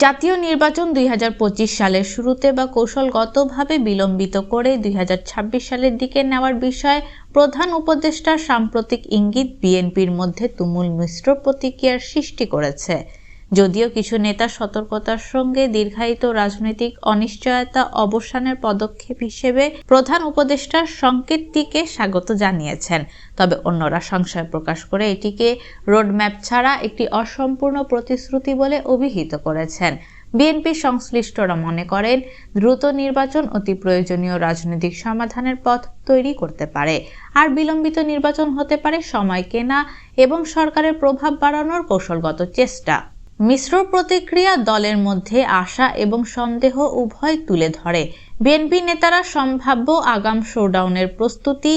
জাতীয় নির্বাচন ২০২৫ সালের শুরুতে বা কৌশলগতভাবে বিলম্বিত করে ২০২৬ সালের দিকে নেওয়ার বিষয়ে প্রধান উপদেষ্টার সাম্প্রতিক ইঙ্গিত বিএনপির মধ্যে তুমুল মিশ্র প্রতিক্রিয়ার সৃষ্টি করেছে। যদিও কিছু নেতা সতর্কতার সঙ্গে দীর্ঘায়িত রাজনৈতিক অনিশ্চয়তা অবসানের পদক্ষেপ হিসেবে প্রধান উপদেষ্টার সংকেতটিকে স্বাগত জানিয়েছেন, তবে অন্যরা সংশয় প্রকাশ করে এটিকে রোডম্যাপ ছাড়া একটি অসম্পূর্ণ প্রতিশ্রুতি বলে অভিহিত করেছেন। বিএনপি সংশ্লিষ্টরা মনে করেন, দ্রুত নির্বাচন অতি প্রয়োজনীয় রাজনৈতিক সমাধানের পথ তৈরি করতে পারে, আর বিলম্বিত নির্বাচন হতে পারে সময় কেনা এবং সরকারের প্রভাব বাড়ানোর কৌশলগত চেষ্টা। মিশ্র প্রতিক্রিয়া দলের মধ্যে আশা এবং সন্দেহ উভয় তুলে ধরে। বিএনপি নেতারা সম্ভাব্য আগাম শোডাউনের প্রস্তুতি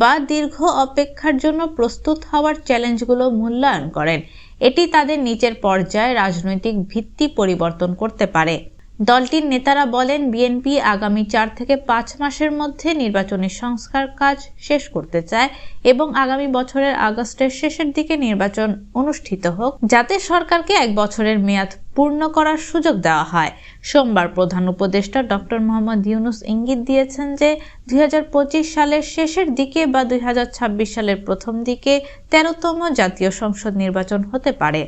বা দীর্ঘ অপেক্ষার জন্য প্রস্তুত হওয়ার চ্যালেঞ্জগুলো মূল্যায়ন করেন। এটি তাদের নিচের পর্যায়ে রাজনৈতিক ভিত্তি পরিবর্তন করতে পারে। দলটির নেতারা বলেন, বিএনপি আগামী 4 থেকে 5 মাসের মধ্যে নির্বাচনী সংস্কার কাজ শেষ করতে চায় এবং আগামী বছরের আগস্টের শেষের দিকে নির্বাচন অনুষ্ঠিত হোক, যাতে সরকারকে 1 বছরের মেয়াদ পূর্ণ করার সুযোগ দেওয়া হয়। সোমবার প্রধান উপদেষ্টা ডক্টর মোহাম্মদ ইউনূস ইঙ্গিত দিয়েছেন যে 2025 সালের শেষের দিকে বা 2026 সালের প্রথম দিকে 13তম জাতীয় সংসদ নির্বাচন হতে পারে।